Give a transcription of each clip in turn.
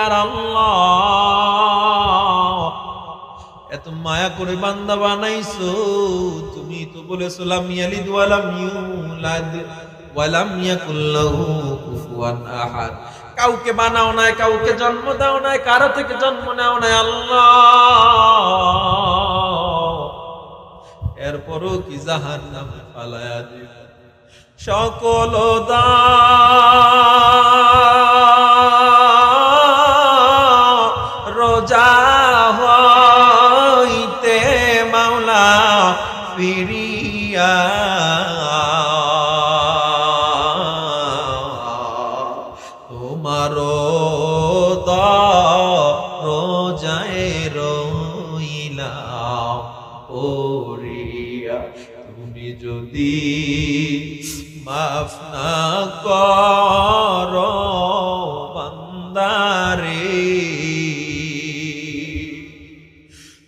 আর আল্লাহ এত মায়া করে বান্দা বানাইছো, তুমি তো বলেছো লাম ইয়ালিদ ওয়া লাম ইউলাদ ওয়া লাম ইয়াকুল লাহু কুফুয়ান আহাদ। কাউকে বানাও নাই, কাউকে জন্ম দাও নাই, কারো থেকে জন্ম নাও নাই আল্লাহ, এরপরও কি জাহান্নামে ফালায়া দিবে। সকল রোজা হইতে মাওলা ফিরিয়া তোমার রোজায় রইলাম ওরিয়া। তুমি যদি মাফ না করো বান্দারে,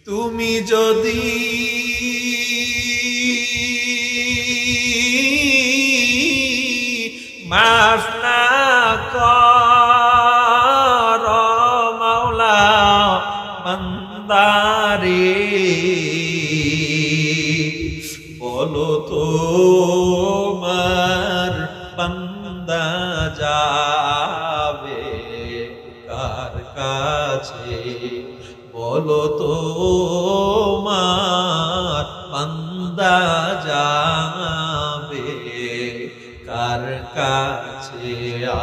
তুমি যদি মাফ না করো মাওলা বান্দারে, বলো তো তোমার বান্দা যাবে কার কাছে, বলো তোমার বান্দা যাবে কার কাছে।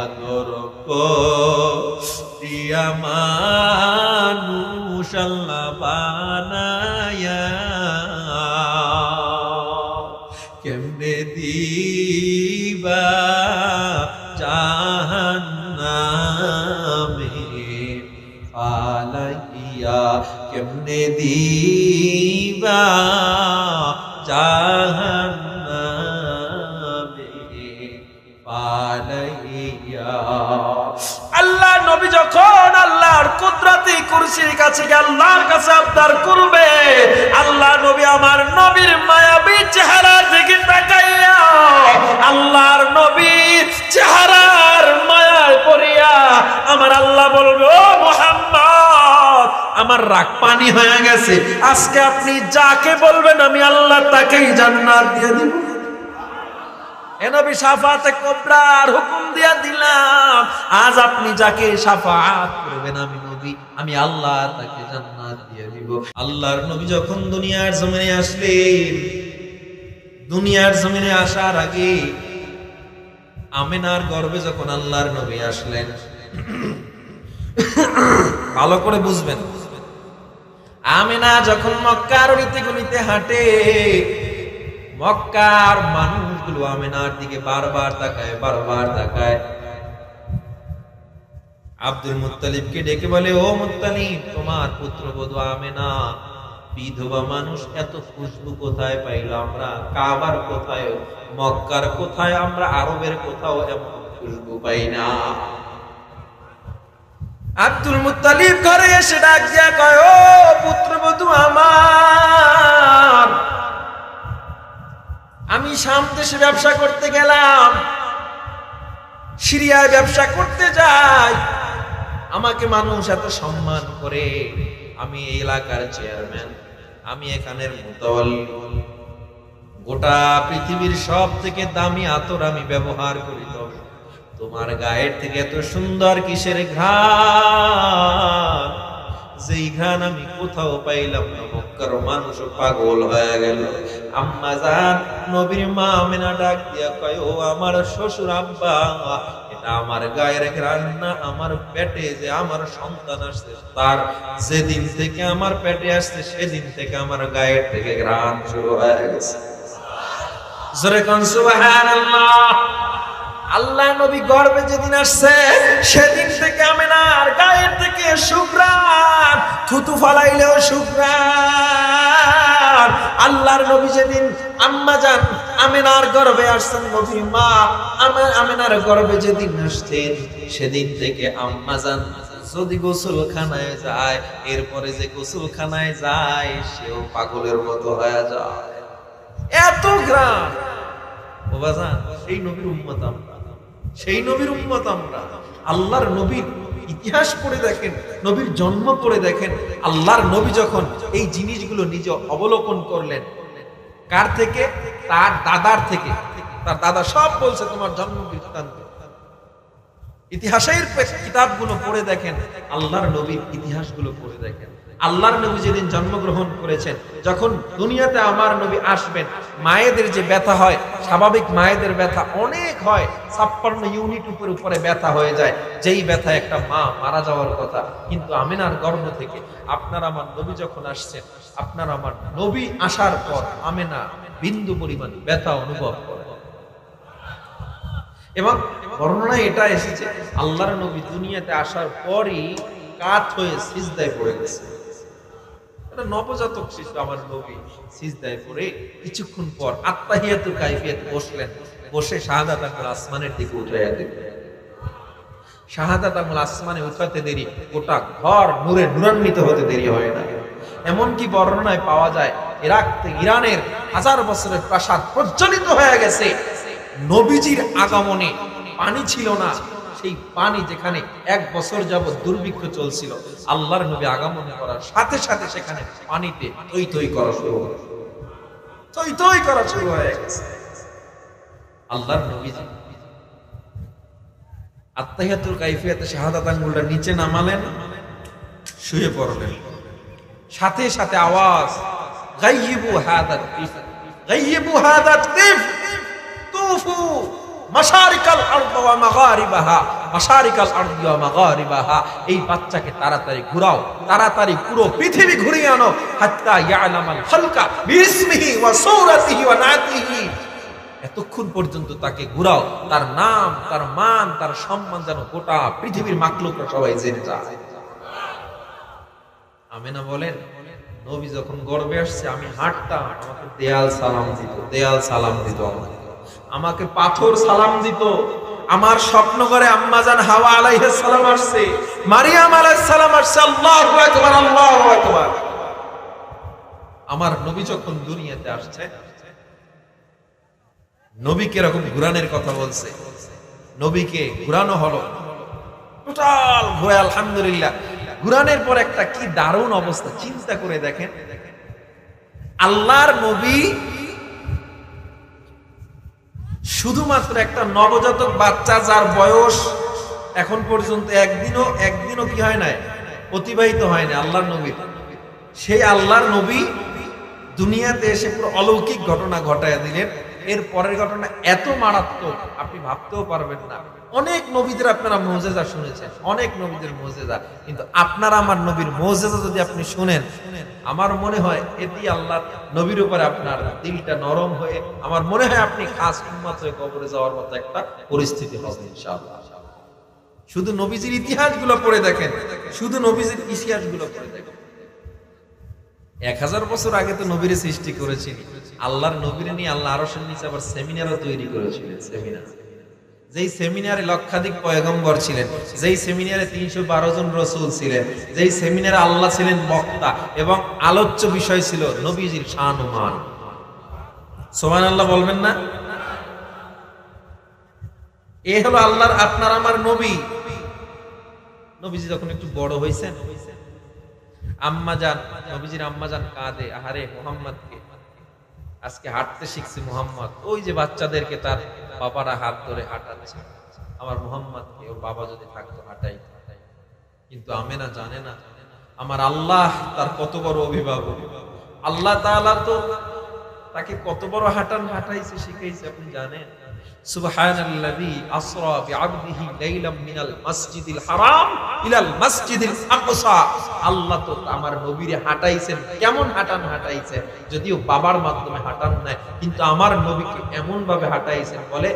আদর করিয়া মানুষ আল্লাহ বানায়া কেমনে দিবা জাহান্নামে ফালাইয়া, কেমনে দিবা জাহান্নামে ফালাইয়া। আল্লাহ নবী যখন আল্লাহর কুদরতি কুরসির কাছে গিয়ে আল্লাহর কাছে আবদার করবে, আল্লাহ নবী আমার নবীর মায়াবী চেহারার দিকে তাকাইয়া আল্লাহর নবীর চেহারার মায়ায় পড়িয়া আমার আল্লাহ বলবে, ও মুহাম্মদ আমার রাগ পানি হয়ে গেছে, আজকে আপনি যাকে বলবেন আমি আল্লাহ তাকেই জান্নাত দিয়ে দিব। এ নবী শাফাতে কুবরার হুকুম দিয়া দিলাম, আজ আপনি যাকে শাফাত করবেন আমি নবী, আমি আল্লাহ তাকে জান্নাত দিয়ে দিব। আল্লাহর নবী যখন দুনিয়ার জমিনে আসলেন, দুনিয়ার জমিনে আসার আগে আমিনার গর্ভে যখন আল্লাহর নবী আসলেন, ভালো করে বুঝবেন, আমিনা যখন মক্কার অলিতে গলিতে হাঁটে, মক্কার মানুষগুলো আমিনার দিকে বারবার তাকায়, বারবার তাকায়। আব্দুল মুত্তালিবকে ডেকে বলে, ও মুত্তালিব তোমার পুত্রবধূ আমিনা বিধবা মানুষ, এত খুশবু কোথায় পাইল আমরা? কাবার কোথায়, মক্কার কোথায়, আমরা আরবের কোথাও এমন খুশবু পাই না। আব্দুল মুত্তালিব ঘরে এসে ডাক দিয়া কয়, ও পুত্রবধূ আমার, আমি শাম দেশে ব্যবসা করতে গেলাম, সিরিয়ায় ব্যবসা করতে যাই, আমাকে মানুষ এত সম্মান করে, আমি এই এলাকার চেয়ারম্যান, আমি এখানের মুতাওয়াল্লি, গোটা পৃথিবীর সব থেকে দামি আতর আমি ব্যবহার করি, তবে তোমার গায়ের থেকে এত সুন্দর কিসের ঘ্রাণ, যেই ঘ্রাণ আমি কোথাও পাইলাম না। মক্কার মানুষও পাগল হয়ে গেল। আম্মা জান নবীর মা আমিনা ডাক দিয়া কয়, ও আমার শ্বশুর আব্বা, এটা আমার গায়ের ঘ্রাণ না, আমার পেটে যে আমার সন্তান আসছে, তার যেদিন থেকে আমার পেটে আসছে সেদিন থেকে আমার গায়ের থেকে ঘ্রাণ শুরু হয়ে গেছে। জোরে কোন সুবহানাল্লাহ। আল্লাহ নবী গর্ভে যেদিন আসছে সেদিন থেকে আমিনার গায়ের থেকে সুঘ্রাণ, থুতু ফালাইলেও সুঘ্রাণ। আল্লাহর নবী যেদিন আম্মা জান আমিনার গর্ভে আসছেন, নবীর মা আমিনার গর্ভে যেদিন আসছেন সেদিন থেকে আম্মা জান যদি গোসলখানায় যায়, এরপরে যে গোসলখানায় যায় সেও পাগলের মতো হয়ে যায়, এত ঘ্রাণ। ও বাজান, সেই নবীর উম্মত আমরা, সেই নবীর উম্মত আমরা। আল্লাহর নবীর ইতিহাস পড়ে দেখেন, নবীর জন্ম পড়ে দেখেন। আল্লাহর নবী যখন এই জিনিসগুলো নিজে অবলোকন করলেন, কার থেকে? তার দাদার থেকে। তার দাদা সব বলছে তোমার জন্ম বৃত্তান্ত। ইতিহাসের কিতাবগুলো পড়ে দেখেন, আল্লাহর নবীর ইতিহাসগুলো পড়ে দেখেন। আল্লাহর নবী যেদিন জন্মগ্রহণ করেছেন, যখন দুনিয়াতে আমার নবী আসবেন, মায়েদের যে ব্যথা হয়, স্বাভাবিক মায়েদের ব্যথা অনেক হয়, 56 ইউনিট উপরে ব্যথা হয়ে যায়, যেই ব্যথা একটা মা মারা যাওয়ার কথা। কিন্তু আমিনার গর্ভ থেকে আপনার আমার নবী যখন আসছেন, আপনার আমার নবী আসার পর আমিনা বিন্দু পরিমাণ ব্যথা অনুভব করে। এবং বর্ণনায় এটা এসেছে, আল্লাহর নবী দুনিয়াতে আসার পরই কাত হয়ে সিজদায় পড়ে গেছে। এটা নবজাতক শিশু আমার নবী সিজদায় পড়ে কিছুক্ষণ পর আত্তাহিয়াতুল কাইফিয়াত বসলেন। বসে শাহাদাত আঙ্গুল আসমানের দিকে উঠাইয়া দিলেন। শাহাদাত আঙ্গুল আসমানে উঠাতে দেরি, গোটা ঘর নূরে নূরান্বিত হতে দেরি হয় না। এমনকি বর্ণনায় পাওয়া যায়, ইরাক থেকে ইরানের 1000 বছরের প্রাসাদ প্রজ্বলিত হয়ে গেছে। নবীজির আগমনে পানি ছিল না, সেই পানি যেখানে 1 বছর যাবত দুর্ভিক্ষ চলছিল, আল্লাহর নবী আগমন করার সাথে সাথে সেখানে পানিতে তৈ তৈ করা শুরু হয়ে গেছে। আল্লাহর নবীজি আত্তাহিয়াতুল কাইফিয়াতে শাহাদাত আঙ্গুলটা নিচে নামালেন, শুয়ে পড়লেন। সাথে সাথে আওয়াজ, গায়্যিবু হাদাত তিফ, গায়্যিবু হাদাত তিফ, তুফু মাশারিকাল আরদ ওয়া মাগারিবাহা, মাশারিকাল আরদ ওয়া মাগারিবাহা। এই বাচ্চাকে তাড়াতাড়ি ঘুরাও, তাড়াতাড়ি পুরো পৃথিবী ঘুরিয়ে আনো, হাত্তা ইয়ালামাল খালকা বিসমিহি ওয়া সূরাতিহি ওয়া নাতিহি। এতক্ষণ পর্যন্ত তাকে ঘুরাও, তার নাম, তার মান, তার সম্মান যেন গোটা পৃথিবীর মাখলুকরা সবাই জেনে যায়। আমিনা বলেন, নবী যখন গর্ভে আসছে, আমি হাঁটতাম, আমাকে দেয়াল সালাম দিত, দেয়াল সালাম দিত, আমাকে পাথর সালাম দিত। আমার স্বপ্ন করে আম্মাজান হাওয়া আলাইহিস সালাম আসছে, মারিয়াম আলাইহিস সালাম আসছে। আল্লাহু আকবার, আল্লাহু আকবার। আমার নবী যখন দুনিয়াতে আসছে, নবীকে এরকম ঘুরানোর কথা বলছে, নবীকে ঘুরানো হলো, টোটাল ঘুরে আলহামদুলিল্লাহ। ঘুরানোর পর একটা কি দারুণ অবস্থা, চিন্তা করে দেখেন। আল্লাহর নবী শুধুমাত্র একটা নবজাতক বাচ্চা, যার বয়স এখন পর্যন্ত একদিনও কি হয় না, অতিবাহিত হয় না আল্লাহর নবী। সেই আল্লাহর নবী দুনিয়াতে এসে পুরো অলৌকিক ঘটনা ঘটায় দিলেন। এর পরের ঘটনা এত মারাত্মক, আপনি ভাবতেও পারবেন না। অনেক নবীদের আপনারা মুজিজা শুনেছেন, অনেক নবীদের মুজিজা, কিন্তু আপনারা আমার নবীর মুজিজা যদি আপনি শুনেন, আমার মনে হয় এটি আল্লাহর নবীর উপরে আপনার দিলটা নরম হয়ে, আমার মনে হয় আপনি খাস উম্মত হয়ে কবরে যাওয়ার মতো একটা পরিস্থিতি হবে ইনশাআল্লাহ। শুধু নবীজির ইতিহাসগুলো পড়ে দেখেন, শুধু নবীজির ইতিহাসগুলো পড়ে দেখেন। 1000 বছর আগে তো নবীর সৃষ্টি করেছেন, আল্লাহর নবীর নিয়ে আল্লাহ আরশের নিচে আবার সেমিনারও তৈরি করেছিলেন। সেমিনার, যেই সেমিনারে লক্ষাধিক পয়গম্বর ছিলেন, যেই সেমিনারে 312 জন রাসূল ছিলেন, যেই সেমিনারে আল্লাহ ছিলেন বক্তা এবং আলোচ্য বিষয় ছিল নবীজির শান ও মান। সুবহানাল্লাহ বলবেন না? এ হলো আল্লাহর আপনার আমার নবী। নবীজি যখন একটু বড় হয়েছেন, আম্মাজান, নবীজির আম্মাজান কাঁদে, আহারে মুহাম্মদকে আজকে হাঁটতে শিখছে মুহাম্মদ। ওই যে বাচ্চাদেরকে তার বাবারা হাত ধরে হাঁটাচ্ছে, আমার মুহাম্মদকে ওর বাবা যদি থাকতো হাঁটাই। কিন্তু আমেনা জানে না আমার আল্লাহ তার কত বড় অভিভাবক। আল্লাহ তাআলা তো তাকে কত বড় হাঁটাইছে, শিখাইছে, আপনি জানেন। সুবহানাল্লাযী আসরা বিআবদিহি লাইলাম মিনাল মাসজিদিল হারাম ইলাল মাসজিদিল আকসা। আল্লাহ তো আমার নবীরে হাঁটাইছেন, কেমন হাঁটাইছেন, যদিও বাবার মাধ্যমে হাঁটান নাই, কিন্তু আমার নবীকে এমন ভাবে হাঁটাইছেন, বলে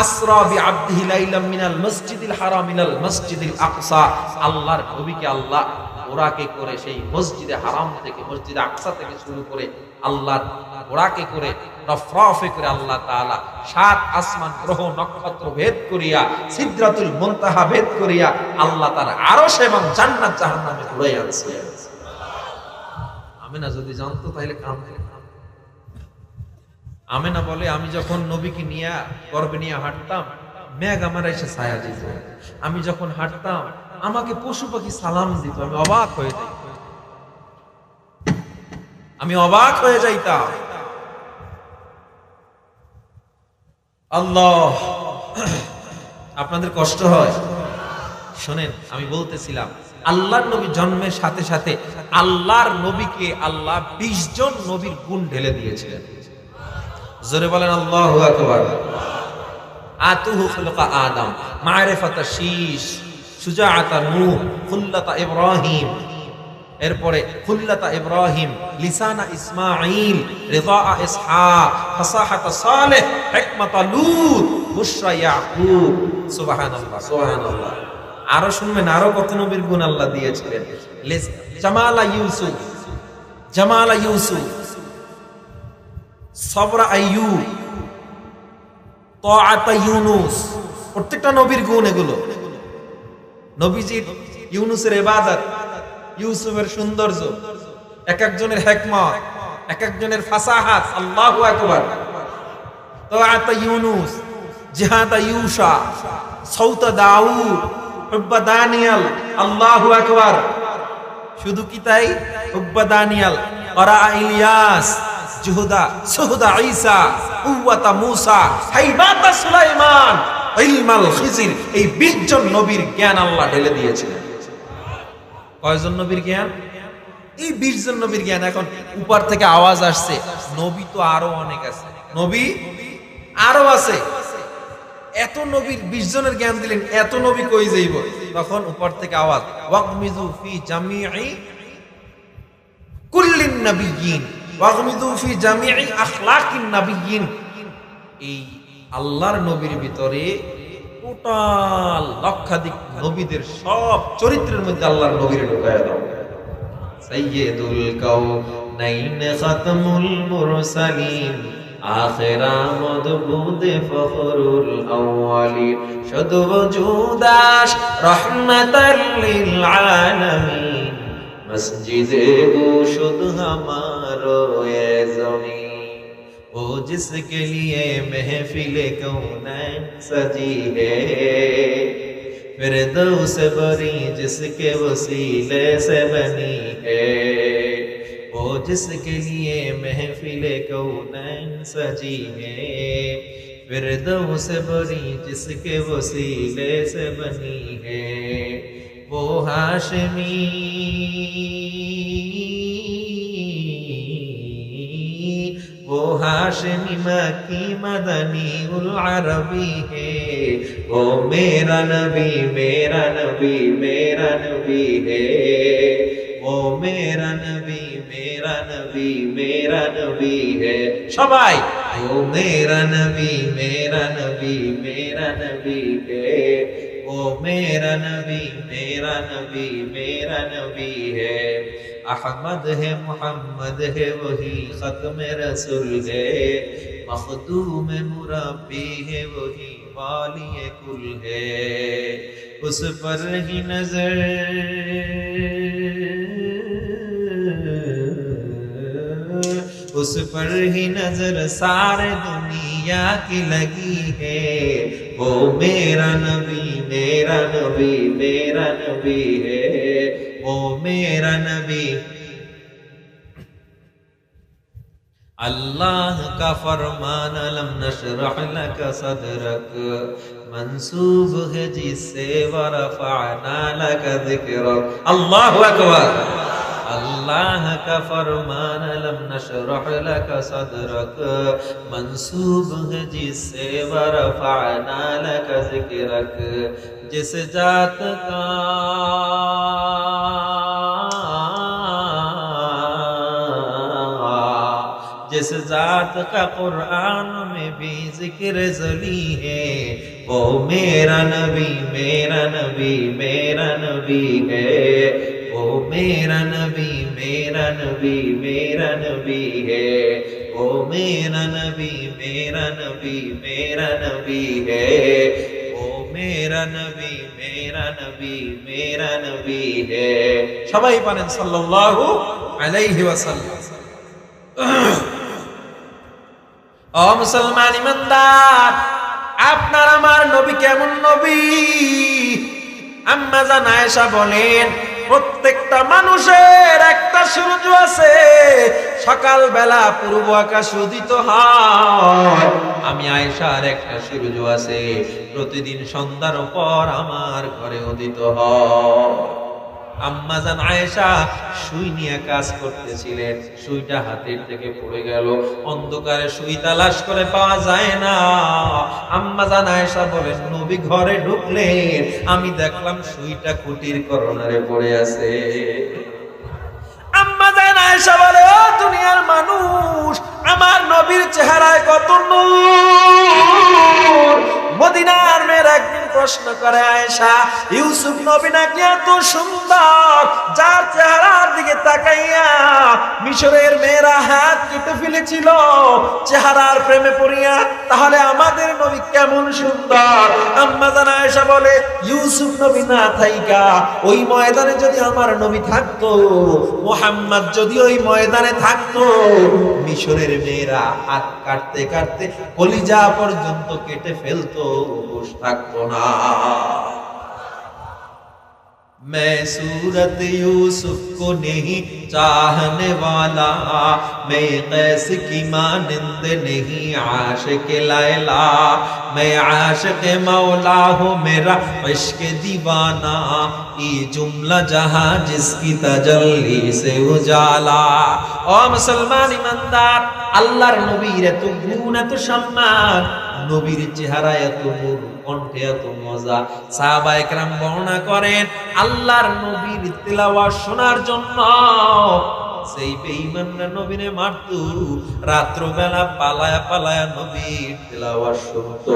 আসরা বিআবদিহি লাইলাম মিনাল মাসজিদিল হারাম ইলাল মাসজিদিল আকসা। আল্লাহর নবীকে আল্লাহ ওরাকে করে সেই মসজিদে হারাম থেকে, মসজিদে আকসা থেকে শুরু করে আল্লাহর ওরাকে করে রফরফে করে আল্লাহ তাআলা 7 আসমান গ্রহ নক্ষত্র ভেদ করিয়া, সিদরাতুল মুনতাহা ভেদ করিয়া আল্লাহ তার আরশ এবং জান্নাত জাহান্নামে ঘুরাই আনছে। আমিনা যদি জানতো তাহলে কাঁদতো। আমিনা বলে, আমি যখন নবীকে নিয়ে গর্ভে নিয়ে হাঁটতাম, মেঘ আমার এসে ছায়া দিত। আমি যখন হাঁটতাম আমাকে পশু পাখি সালাম দিত, আমি অবাক হয়ে যাই, আমি অবাক হয়ে যাইতাম। আল্লাহ, আপনাদের কষ্ট হয়? শোনেন, আমি বলতেছিলাম আল্লাহর নবী জন্মের সাথে সাথে আল্লাহর নবীকে আল্লাহ 20 জন নবীর গুণ ঢেলে দিয়েছিলেন। জোরে বলেন আল্লাহু আকবার। আতুহু খুলকা আদম, মারিফাতা শীশ, সুজাআতা নূহ, খুল্লাতা ইব্রাহিম, এরপরে খুল্লাতা ইব্রাহিম, লিসানা ইসমাঈল, রিদা ইসহাক, ফাসাহাতা সালেহ, হিকমাতা লূত, বুশরা ইয়াকুব। সুবহানাল্লাহ, সুবহানাল্লাহ। আরো শুনবেন, আরো কত নবীর গুণ আল্লাহ দিয়েছিলেন। জামালা ইউসুফ, জামালা ইউসুফ, সবরা আইয়ুব, তাআতা ইউনুস, প্রত্যেকটা নবীর গুণ এগুলো। নবীজির ইউনুসের ইবাদত, ইউসুফের সৌন্দর্য, এক একজনের হিকমত, এক একজনের ফাসাহাত। আল্লাহু আকবার। তাআতা ইউনুস, জিহাদা ইউশা, সাউতা দাউদ, হুব্বা দানিয়াল। আল্লাহু আকবার। শুধু কি তাই? হুব্বা দানিয়াল, ক্বারা ইলিয়াস, জুহুদা সুহুদা ঈসা, কুওয়াতা মূসা, হাইবাতা সুলাইমান, ইলমাল খিজির। এই 20 জন নবীর জ্ঞান আল্লাহ ঢেলে দিয়েছিলেন। কয়জন নবীর জ্ঞান? এই 20 জন নবীর জ্ঞান। এখন উপর থেকে আওয়াজ আসছে, নবী তো আরো অনেক আছে, নবী আরো আছে। এত নবীর 20 জনের জ্ঞান দিলেন, এত নবী কই যাইব? তখন উপর থেকে আওয়াজ, ওয়াগমিযু ফি জামিই কুল্লিন নাবিয়্যিন, ওয়াগমিযু ফি জামিই আখলাকিন নাবিয়্যিন। এই আল্লাহর নবীর ভিতরে টোটাল লক্ষাধিক নবীদের সব চরিত্রের মধ্যে আল্লাহর নবীরে ঢুকায়া দাও। সাইয়্যিদুল কাউনাইন খাতামুল মুরসালিন, আখিরা মদবুদে ফখরুল আউয়ালিন, শুধু ওজুদাস রহমাতাল লিল আলামিন, মসজিদে শুদ হামারো এ জমিন। वो जिसके लिए महफिल कौनैन सजी है, फिरदौस बरी जिसके वसीले से बनी है। वो जिसके लिए महफिल कौनैन सजी है, फिरदौस बरी जिसके वसीले से बनी है। वो हाशमी, वो हाशमी मक्की मदनी उल अरबी है। वो मेरा नबी, मेरा नबी, मेरा नबी है। वो मेरा नबी, मेरा नबी, मेरा नबी है। सबाई, वो मेरा नबी, मेरा नबी, मेरा नबी है। वो मेरा नबी, मेरा नबी, मेरा नबी है। अहमद है, मोहम्मद है, वही खत्म रसूल है। मखदूम मुरब्बी है, वही वाली कुल है। उस पर ही नजर, उस पर ही नजर सारे दुनिया की लगी है। वो मेरा नबी, मेरा नबी, मेरा नबी है। वो मेरा नबी। अल्लाह का फरमान, अलम नशरह लक सदरक, मंसूब है जिससे वरफअना लक ज़िक्रक। अल्लाहु अकबर। अल्लाह का फरमान, अलम नशरह लक सदरक, मंसूब है जिससे वरफअना लक ज़िक्रक। जिस जात का जिस जात का कुरान में भी जिक्र जली है, वो मेरा नबी, मेरा नबी, मेरा नबी है। वो मेरा नबी, मेरा नबी, मेरा नबी है। वो मेरा नबी, मेरा नबी, मेरा नबी है। वो मेरा नबी, मेरा नबी, मेरा नबी है। সবাই পারেন সাল্লাল্লাহু আলাইহি ওয়াসাল্লাম। ও মুসলমান ইমানদার, আপনার আমার নবী কেমন নবী? আম্মা জান আয়েশা বলেন, প্রত্যেকটা মানুষের একটা সূর্য আছে, সকাল বেলা পূর্ব আকাশ উদিত হয়। আমি আয়েশার একটা সূর্য আছে, প্রতিদিন সন্ধ্যার পর আমার ঘরে উদিত হয়। আম্মা জান আয়েশা সুই নিয়ে কাজ করতেছিলেন, সুইটা হাতের থেকে পড়ে গেল, অন্ধকারে সুই তালাশ করে পাওয়া যায় না। আম্মা জান আয়েশা বলেন, নবী ঘরে ঢুকলেন, আমি দেখলাম সুইটা কুটির করোনারে পড়ে আছে। আম্মা জান আয়েশা বলে, ও দুনিয়ার মানুষ, আমার নবীর চেহারায় কত নূর। মদিনার মেয়ের একদিন প্রশ্ন করে, আয়েশা, ইউসুফ নবী নাকি এত সুন্দর, যার চেহারার দিকে তাকাইয়া মিশরের মেয়েরা হাত কেটে ফেলেছিল চেহারার প্রেমে পড়িয়া, তাহলে আমাদের নবী কেমন সুন্দর। আম্মা জান আয়েশা বলে, ইউসুফ নবী না থাইকা ওই ময়দানে যদি আমার নবী থাকতো, মুহাম্মদ যদি ওই ময়দানে থাকতো, মিশরের মেয়েরা হাত কাটতে কাটতে কলিজা পর্যন্ত কেটে ফেলতো, বস থাকতো না। मैं सूरत यूसुफ को नहीं चाहने वाला, मैं कैस की मानिंद नहीं आशिक लैला, मैं आशिक मौला हूँ मेरा इश्क दीवाना, ये जुमला जहां जिसकी तजल्ली से उजाला। ओ मुसलमान ईमानदार, আল্লাহর নবীর এত গুণ, এত সম্মান, নবীর চেহারা এত নূর, কণ্ঠে এত মজা। সাহাবায়ে কেরাম বর্ণনা করেন, আল্লাহর নবীর তিলাওয়াত শোনার জন্য সেই বেঈমানরা নবীরে মারতো, রাত্রবেলা পালায়া পালায়া নবীর তিলাওয়াত শুনতো।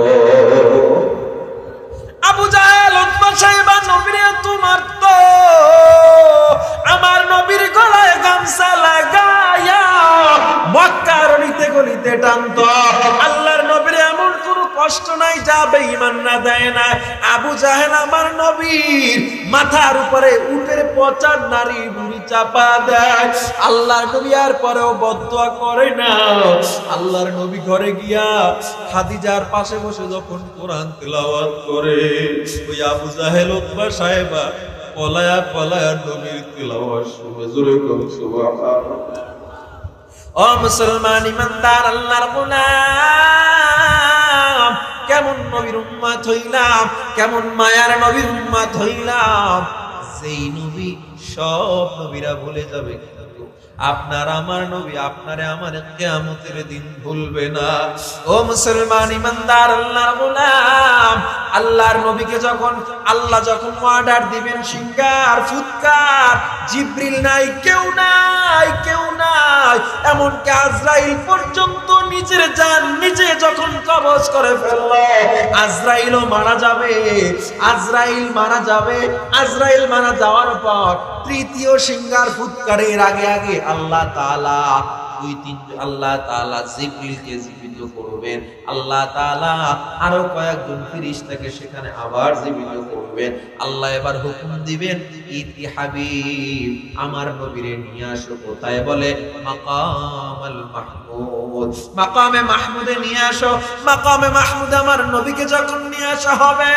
আবু জাহেল, উতবা, সাইবা নবীরে এত মারতো, আমার নবীর গলায় গামছা লাগায়া মক্কার গলিতে গলিতে টানতো। আল্লাহর নবীর এমন কোন কষ্ট নাই যা বেঈমানরা দেয় না। আবু জাহেল আমার নবীর মাথার উপরে উটের পচা নারী বুড়ি চাপা দেয়, আল্লাহর নবী আর পরেও বদদুয়া করে না। আল্লাহর নবী ঘরে গিয়া খাদিজার পাশে বসে যখন কোরআন তেলাওয়াত করে, ওই আবু জাহেল, উতবা, সাইবা পলায়া পলায়া নবীর তিলাওয়াত শুনে জোরে কম সুবহানাল্লাহ। ও মুসলমান ইমানদার, আল্লাহর গোলাম, কেমন নবীর উম্মত হইলাম, কেমন মায়ার নবীর উম্মত হইলাম, যেই নবী সব নবীরা ভুলে যাবে, কিন্তু আপনার আমার নবী আপনারে আমারে কিয়ামতের দিন ভুলবে না। ও মুসলমান ইমানদার, আল্লাহর গোলাম, আল্লাহর নবীকে যখন আল্লাহ যখন অর্ডার দিবেন, সিঙ্গার ফুৎকার, জিবরিল নাই, কেউ নাই, কেউ নাই, এমনকি আজরাইল পর্যন্ত নিজের জান নিজে যখন কবজ করে ফেলল, আজরাইলও মারা যাবে। আজরাইল মারা যাবে। আজরাইল মারা যাওয়ার পর তৃতীয় সিঙ্গার ফুৎকারের আগে আগে আল্লাহ তাআলা আল্লাহ তাআলা জিবরিলকে জীবিত করবেন। আল্লাহ তাআলা আরো কয়েকজন ফেরেশতাকে সেখানে আবার জীবিত করবেন। আল্লাহ এবার হুকুম দিবেন, ইতি হাবিব, আমার নবীরে নিয়ে আসো। কোথায়? বলে মাকামাল মাহমুদ, মাকামে মাহমুদে নিয়ে আসো। মাকামে মাহমুদ আমার নবীকে যখন নিয়ে আসা হবে,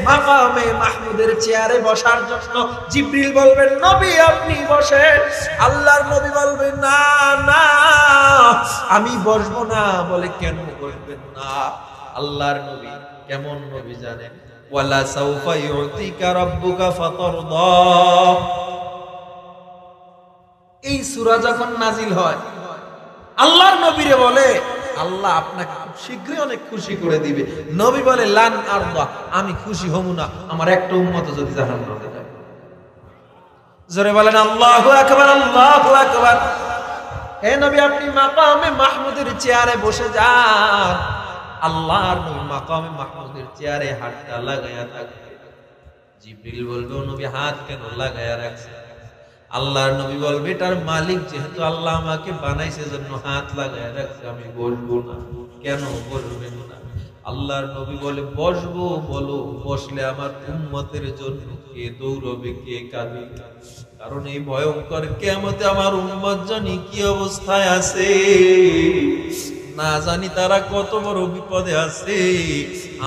মাকামে মাহমুদের চেয়ারে বসার জন্য জিবরিল বলবেন, নবী আপনি বসেন। আল্লাহর নবী বলবেন, না না আমি বসবো না। বলে, কেন বসবেন না? আল্লাহর নবী কেমন নবী জানেন? ওয়ালা সাউফা ইউতিকা রাব্বুকা ফাতারদা। এই সূরা যখন নাজিল হয়, আল্লাহর নবীরে বলে, আল্লাহ আপনাকে খুব শীঘ্রই অনেক খুশি করে দিবে। নবী বলে, লান আরদা, আমি খুশি হব না আমার একটা উম্মত যদি জাহান্নামে যায়। জোরে বলেন আল্লাহু আকবার, আল্লাহু আকবার। হে নবী, আপনি মাকামে মাহমুদের চেয়ারে বসে যান। আল্লাহর নবী মাকামে মাহমুদের চেয়ারে হাতটা লাগায়া থাকবে। জিবরিল বলবে, নবী হাত কেন লাগায়া রাখছে? আল্লাহর নবী বলবে, এটার মালিক যেহেতু আল্লাহ আমাকে বানাইছে জন্য হাত লাগায় রাখছে, আমি বসবো না। কেন বসবেন না? আল্লাহর নবী বলে, বসবো। বলো, বসলে আমার উম্মতের জন্য কে দৌড়বে, কে কাঁদবে? কারণ এই ভয়ঙ্কর কিয়ামতে আমার উম্মত জানি কি অবস্থায় আছে। না জানি তারা কত বড় বিপদে আছে।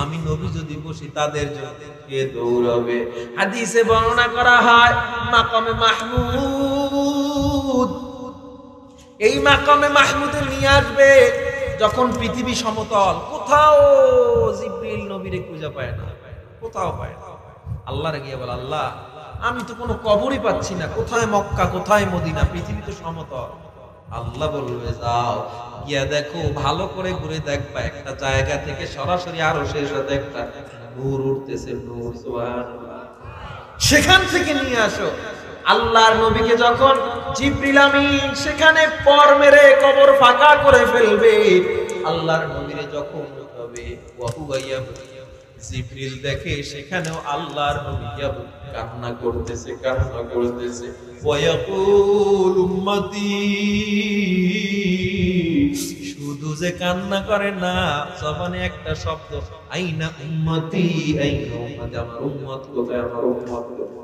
আমি নবী যদি বসি তাদের জন্য কে দৌড়াবে? হাদিসে বর্ণনা করা হয় মাকামে মাহমুদ, এই মাকামে মাহমুদে নিয়ে আসবে যখন পৃথিবী সমতল, কোথাও জিবরিল নবীরে খুঁজে পায় না, কোথাও পায় না। আল্লাহর গিয়ে বলে, আল্লাহ আমি তো কোনো কবরই পাচ্ছি না, কোথায় মক্কা কোথায় মদিনা, পৃথিবী তো সমতল। আল্লাহ বলবে যাও গিয়া দেখো, ভালো করে ঘুরে দেখবা, একটা জায়গা থেকে সরাসরি আরো শেষ সাথে একটা নূর উঠতেছে, নূর, সুবহানাল্লাহ, সেখান থেকে নিয়ে আসো। আল্লাহর নবীকে যখন জিবরিল আমিন সেখানে পর মেরে কবর ফাঁকা করে ফেলবে, আল্লাহর নবীরে যখন উঠাবে, জিবরিল দেখে সেখানেও আল্লাহর নবী কান্না করতেছে, কান্না করতেছে। ওয়ায়াকুল উম্মতি, শুধু যে কান্না করে না, জবানে একটা শব্দ, আইনা উম্মতি, আইনা উম্মতি, আমার উম্মত কোথায়, আমার উম্মত কোথায়।